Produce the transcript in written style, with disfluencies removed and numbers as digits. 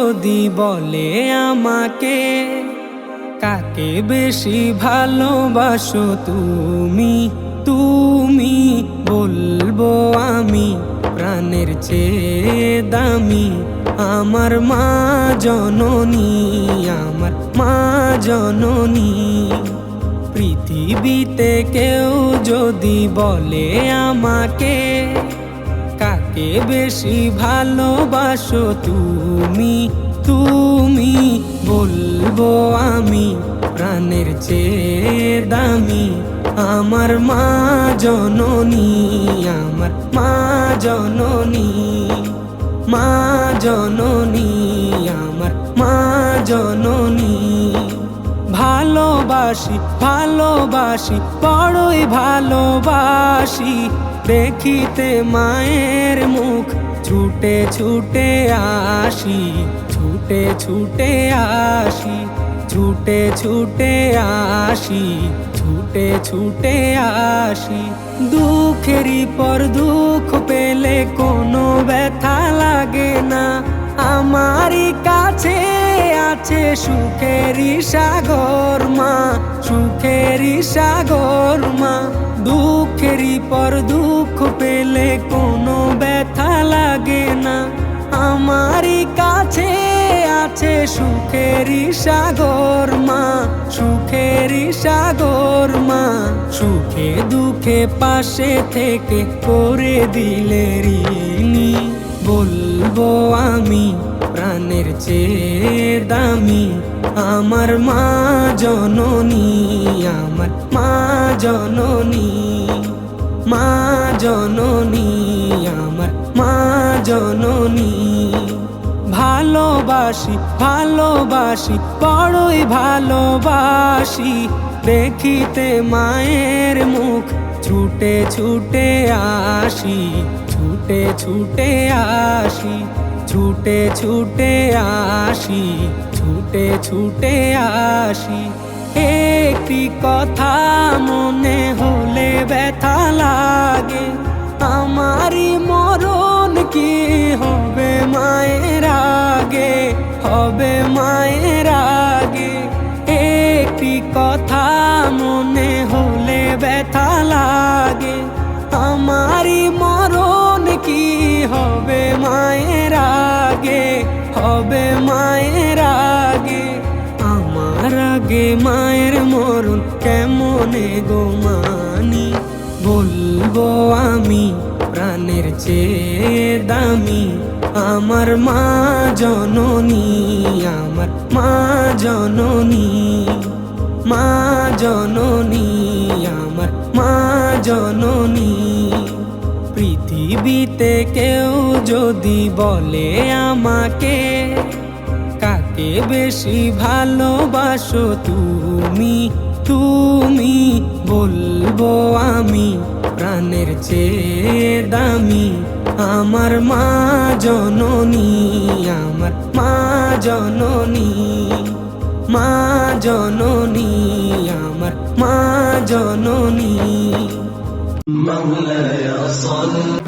যদি বলে আমাকে কাকে বেশি ভালোবাসো তুমি, তুমি বলবো আমি প্রাণের চেয়ে দামি আমার মা জননী, আমার মা জননী। পৃথিবীতে কেউ যদি বলে আমাকে কাকে বেশি ভালোবাসো তুমি, তুমি বলবো আমি প্রাণের চেয়ে দামি আমার মা জননী, আমার মা জননী, মা জননী, আমার মা জননী। ভালোবাসি ভালোবাসি বড়ই ভালোবাসি দেখিতে মায়ের মুখ ছুটে ছুটে আসি, ছুটে ছুটে আসি, ছুটে ছুটে আসি, ছুটে ছুটে আসি। দুঃখেরই পর দুঃখ পেলে কোনো ব্যথা লাগে না, আমারই কাছে আছে সুখেরই সাগর মা, সুখেরই সাগর মা। দুঃখেরই পর দুঃখ পেলে কোনো ব্যথা লাগে না, আমারই কাছে আছে সুখেরই সাগর মা, সুখেরই সাগর মা। সুখে দুঃখে পাশে থেকে করে দিলে ঋণী বলবো আমি প্রাণের চেয়ে দামি আমার মা জননী, আমার মা জননী, মা জননী, আমার মা জননী। ভালোবাসি ভালোবাসি বড়ই ভালোবাসি দেখিতে মায়ের মুখ ছুটে ছুটে আসি, ছুটে ছুটে আসি, ছুটে ছুটে আসি, ছুটে ছুটে আসি। একটি কথা মনে হলে ব্যথা লাগে, আমারই মরণ কি হবে মায়ের আগে, হবে মায়ের আগে। একটি কথা মনে হলে ব্যথা লাগে, আমারই মরণ কি হবে মায়ের আগে, হবে মায়ের আগে। আমার আগে মায়ের মরণ কেমনে গো মানি বলবো আমি প্রাণের চেয়ে দামি আমার মা জননী, আমার মা জননী, মা জননী, আমার মা জননী। পৃথিবীতে কেউ যদি বলে আমাকে কাকে বেশি ভালোবাসো তুমি, তুমি বলবো আমি প্রাণের চেয়ে দামি আমার মা জননী, আমার মা জননী, মা জননী, আমার মা জননী। مولاي صل